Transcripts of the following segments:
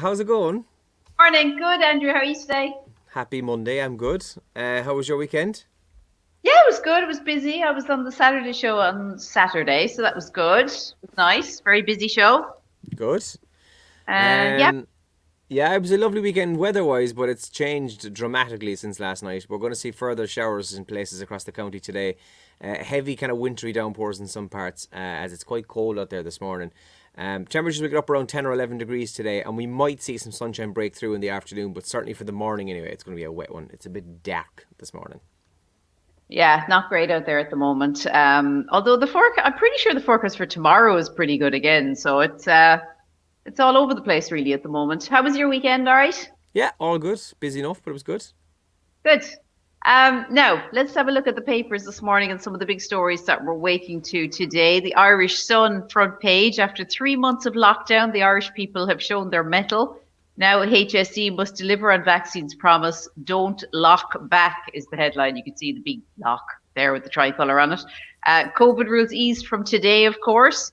how's it going? Morning. Good, Andrew. How are you today? Happy Monday, I'm good. How was your weekend? Yeah, it was good. It was busy. I was on the Saturday show on Saturday, so that was good. It was nice. Very busy show. Good. Yeah. Um, yeah, it was a lovely weekend weather-wise, but it's changed dramatically since last night. We're going to see further showers in places across the county today. Heavy kind of wintry downpours in some parts, as it's quite cold out there this morning. Temperatures will get up around 10 or 11 degrees today, and we might see some sunshine break through in the afternoon, but certainly for the morning anyway, it's going to be a wet one. It's a bit dark this morning. Yeah, not great out there at the moment. Although I'm pretty sure the forecast for tomorrow is pretty good again. So it's all over the place really at the moment. How was your weekend? All right? Yeah, all good. Busy enough, but it was good. Good. Now, let's have a look at the papers this morning and some of the big stories that we're waking to today. The Irish Sun front page. After 3 months of lockdown, the Irish people have shown their mettle. Now, HSE must deliver on vaccines promise. Don't lock back is the headline. You can see the big lock there with the tricolour on it. COVID rules eased from today, of course.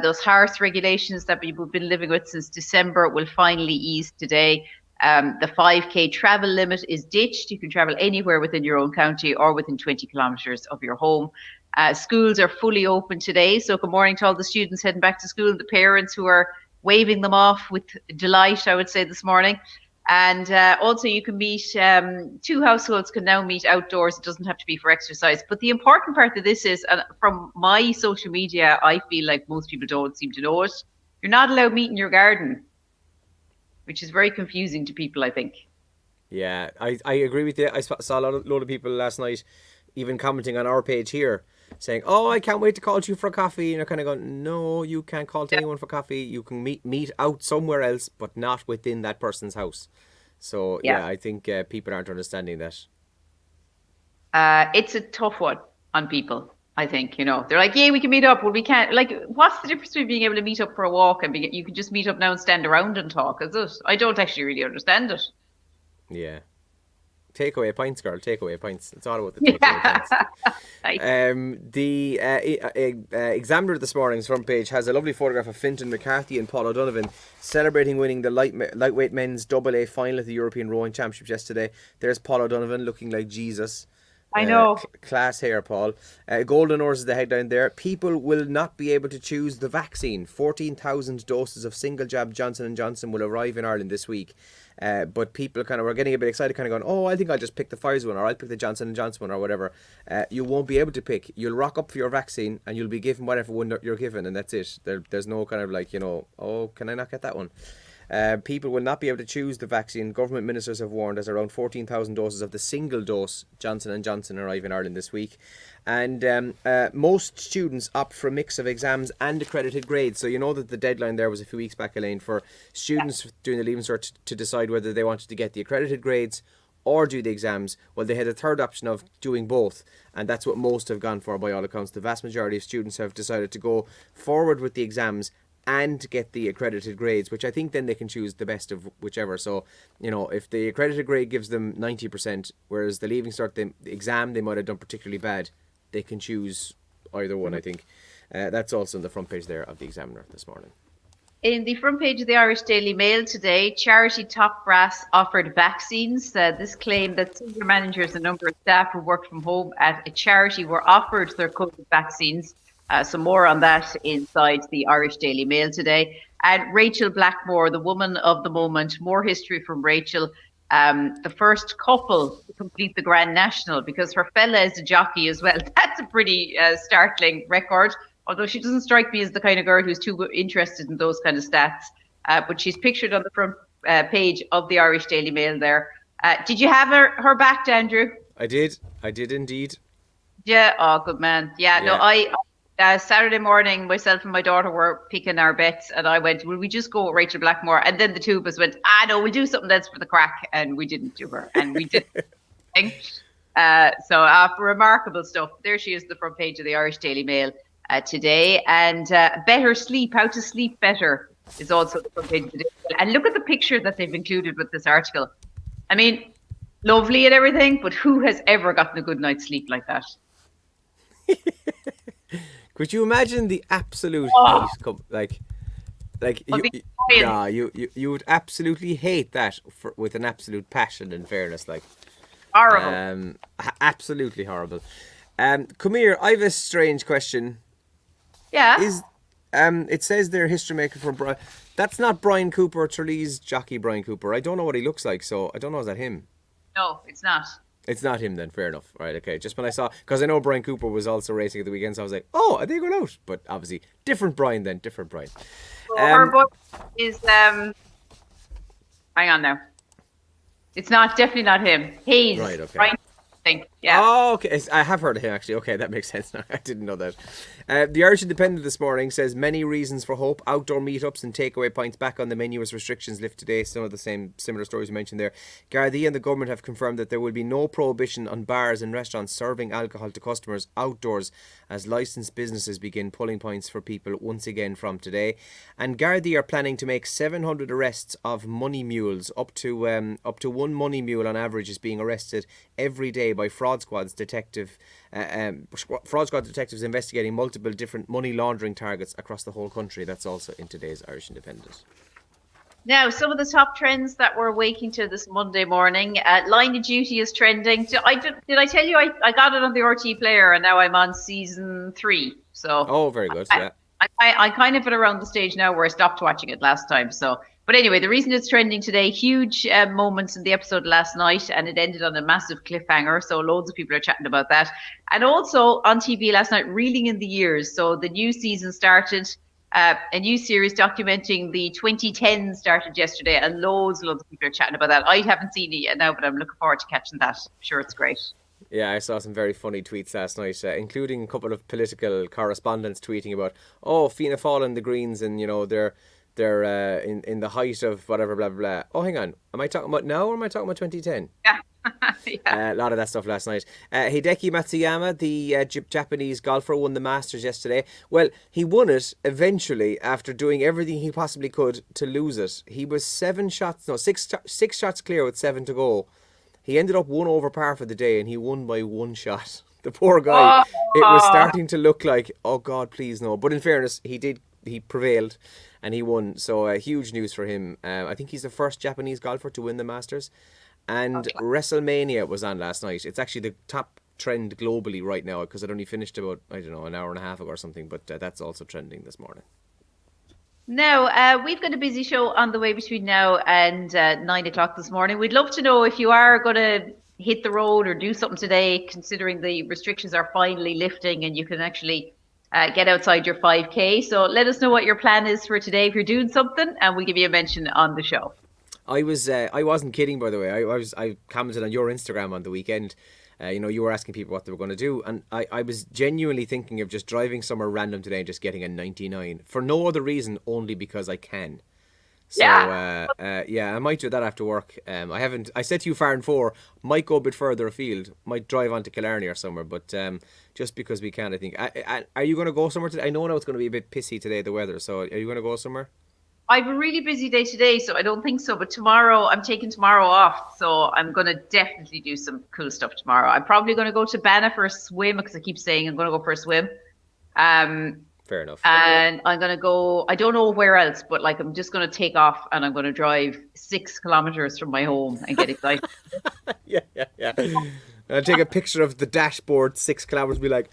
Those harsh regulations that we've been living with since December will finally ease today. The 5K travel limit is ditched. You can travel anywhere within your own county or within 20 kilometres of your home. Schools are fully open today. So good morning to all the students heading back to school, the parents who are waving them off with delight, I would say, this morning. And also you can meet, two households can now meet outdoors. It doesn't have to be for exercise. But the important part of this is, and from my social media, I feel like most people don't seem to know it, you're not allowed meat in your garden, which is very confusing to people, I think. Yeah, I agree with you. I saw a load of people last night even commenting on our page here saying, "Oh, I can't wait to call to you for a coffee." And you're kind of going, "No, you can't call to Yeah. anyone for coffee. You can meet out somewhere else, but not within that person's house." So Yeah. yeah, I think people aren't understanding that. It's a tough one on people, I think. They're like, yeah, we can meet up. Well, we can't. Like, what's the difference between being able to meet up for a walk and you can just meet up now and stand around and talk? Is it? I don't actually really understand it. Yeah, takeaway pints, girl. Takeaway pints. It's all about the takeaway Yeah. pints. The Examiner this morning's front page has a lovely photograph of Fintan McCarthy and Paul O'Donovan celebrating winning the lightweight men's double A final at the European Rowing Championships yesterday. There's Paul O'Donovan looking like Jesus. I know. Class hair, Paul. Golden Horse is the headline there. People will not be able to choose the vaccine. 14,000 doses of single jab Johnson & Johnson will arrive in Ireland this week. But people kind of were getting a bit excited, kind of going, "Oh, I think I'll just pick the Pfizer one, or I'll pick the Johnson & Johnson one, or whatever." You won't be able to pick. You'll rock up for your vaccine, and you'll be given whatever one you're given, and that's it. There's no kind of like, "Oh, can I not get that one?" People will not be able to choose the vaccine. Government ministers have warned as around 14,000 doses of the single dose Johnson & Johnson arrive in Ireland this week. And most students opt for a mix of exams and accredited grades. So you know that the deadline there was a few weeks back, Elaine, for students doing the Leaving Cert to decide whether they wanted to get the accredited grades or do the exams. Well, they had a third option of doing both, and that's what most have gone for by all accounts. The vast majority of students have decided to go forward with the exams and get the accredited grades, which I think then they can choose the best of whichever. So, if the accredited grade gives them 90%, whereas the Leaving Cert, the exam, they might have done particularly bad, they can choose either one, I think. That's also on the front page there of the Examiner this morning. In the front page of the Irish Daily Mail today, charity top brass offered vaccines. This claim that senior managers and a number of staff who worked from home at a charity were offered their COVID vaccines. Some more on that inside the Irish Daily Mail today. And Rachel Blackmore, the woman of the moment, more history from Rachel. The first couple to complete the Grand National, because her fella is a jockey as well. That's a pretty startling record, although she doesn't strike me as the kind of girl who's too interested in those kind of stats. But she's pictured on the front page of the Irish Daily Mail there. Did you have her back, Andrew? I did indeed. Yeah, oh, good man. Yeah. No, Saturday morning, myself and my daughter were picking our bets, and I went, "Will we just go with Rachel Blackmore?" And then the two of us went, no, we'll do something else for the crack," and we didn't do her, and we did. So remarkable stuff. There she is, the front page of the Irish Daily Mail today, and better sleep, how to sleep better is also the front page of the Daily Mail. And look at the picture that they've included with this article. I mean, lovely and everything, but who has ever gotten a good night's sleep like that? Could you imagine the absolute heat? Like Of you, the you Lions. nah, you would absolutely hate that with an absolute passion. In fairness, like Horrible. absolutely horrible. Come here. I have a strange question. Yeah. Is it says there history maker for Brian. That's not Brian Cooper, Tralee's jockey Brian Cooper. I don't know what he looks like, so I don't know, is that him? No, it's not. It's not him then. Fair enough. Right. Okay. Just when I saw, because I know Brian Cooper was also racing at the weekend, so I was like, oh, are they going out? But obviously, different Brian then. Different Brian. So her Um. book is hang on now. It's not definitely not him. Hayes, Right. Okay. right? I think. Yeah. Oh, okay. I have heard of him actually. Okay, that makes sense now. I didn't know that. The Irish Independent this morning says many reasons for hope. Outdoor meetups and takeaway points back on the menu as restrictions lift today. Some of the same similar stories you mentioned there. Gardaí and the government have confirmed that there will be no prohibition on bars and restaurants serving alcohol to customers outdoors as licensed businesses begin pulling points for people once again from today. And Gardaí are planning to make 700 arrests of money mules. Up to one money mule on average is being arrested every day by fraud squads detectives investigating multiple different money laundering targets across the whole country. That's also in today's Irish Independent. Now, some of the top trends that we're waking to this Monday morning. Line of Duty is trending. Did I tell you I got it on the RT player and now I'm on season 3. So Oh, very good. Yeah. I kind of at around the stage now where I stopped watching it last time. So, but anyway, the reason it's trending today, huge moments in the episode last night, and it ended on a massive cliffhanger. So loads of people are chatting about that. And also on TV last night, Reeling in the Years. So the new season started. A new series documenting the 2010s started yesterday, and loads of people are chatting about that. I haven't seen it yet now, but I'm looking forward to catching that. I'm sure it's great. Yeah, I saw some very funny tweets last night, including a couple of political correspondents tweeting about, oh, Fianna Fáil and the Greens, and they're in the height of whatever, blah blah blah. Oh, hang on, am I talking about now or am I talking about 2010? Yeah. Yeah. A lot of that stuff last night. Hideki Matsuyama, the Japanese golfer, won the Masters yesterday. Well, he won it eventually after doing everything he possibly could to lose it. He was six shots clear with 7 to go. He ended up 1 over par for the day, and he won by 1 shot. The poor guy. It was starting to look like, oh God, please no. But in fairness, he prevailed, and he won. So huge news for him. I think he's the first Japanese golfer to win the Masters. And WrestleMania was on last night. It's actually the top trend globally right now because it only finished about, I don't know, an hour and a half ago or something. But that's also trending this morning. Now, we've got a busy show on the way between now and 9 o'clock this morning. We'd love to know if you are going to hit the road or do something today, considering the restrictions are finally lifting and you can actually get outside your 5K. So let us know what your plan is for today if you're doing something, and we'll give you a mention on the show. I wasn't kidding, by the way. I commented on your Instagram on the weekend. You were asking people what they were going to do, and I was genuinely thinking of just driving somewhere random today and just getting a 99 for no other reason, only because I can. So I might do that after work. I said to you far and four, might go a bit further afield, might drive on to Killarney or somewhere, but just because we can, I think. Are you going to go somewhere today? I know it's going to be a bit pissy today, the weather. So are you going to go somewhere? I have a really busy day today, so I don't think so. But tomorrow, I'm taking tomorrow off, so I'm going to definitely do some cool stuff tomorrow. I'm probably going to go to Banna for a swim because I keep saying I'm going to go for a swim. Fair enough. And I'm going to go, I don't know where else, but like I'm just going to take off and I'm going to drive 6 kilometers from my home and get excited. yeah. I'll take a picture of the dashboard, 6 kilometers, be like...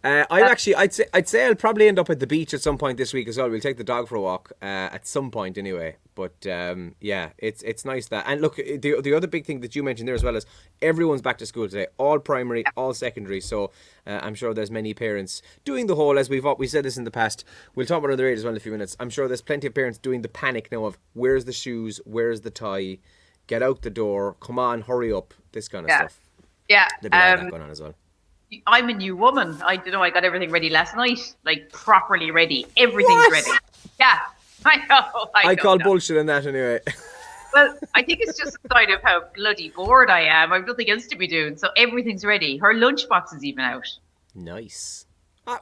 I'd say I'll probably end up at the beach at some point this week as well. We'll take the dog for a walk at some point anyway. But it's nice that. And look, the other big thing that you mentioned there as well is everyone's back to school today, all primary, all secondary. So I'm sure there's many parents doing the whole, as we said this in the past. We'll talk about it on the radio as well in a few minutes. I'm sure there's plenty of parents doing the panic now of where's the shoes, where's the tie, get out the door, come on, hurry up, this kind of stuff. Yeah, there'll be all that going on as well. I'm a new woman. I don't know. I got everything ready last night, like properly ready. Everything's ready. Yeah, I know. I call bullshit on that anyway. Well, I think it's just a sign of how bloody bored I am. I've nothing else to be doing, so everything's ready. Her lunchbox is even out. Nice.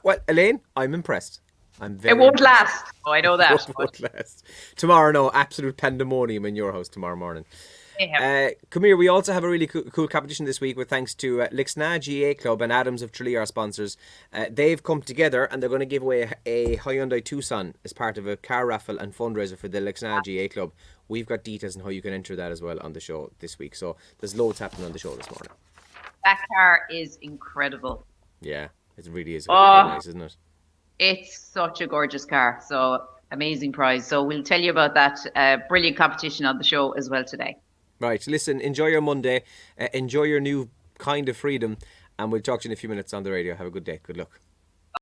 Well, Elaine, I'm impressed. I'm It very won't impressed. last. Oh, I know that. Won't last. Tomorrow, no, absolute pandemonium in your house tomorrow morning. Yeah. Come here, we also have a really cool competition this week with thanks to Lixna GA Club and Adams of Tralee, our sponsors. They've come together and they're going to give away a Hyundai Tucson as part of a car raffle and fundraiser for the Lixna GA Club. We've got details on how you can enter that as well on the show this week. So there's loads happening on the show this morning. That car is incredible. Yeah, it really is. Oh, Quite nice, isn't it? it's such a gorgeous car. So amazing prize. So we'll tell you about that brilliant competition on the show as well today. Right, listen, enjoy your Monday, enjoy your new kind of freedom, and we'll talk to you in a few minutes on the radio. Have a good day. Good luck.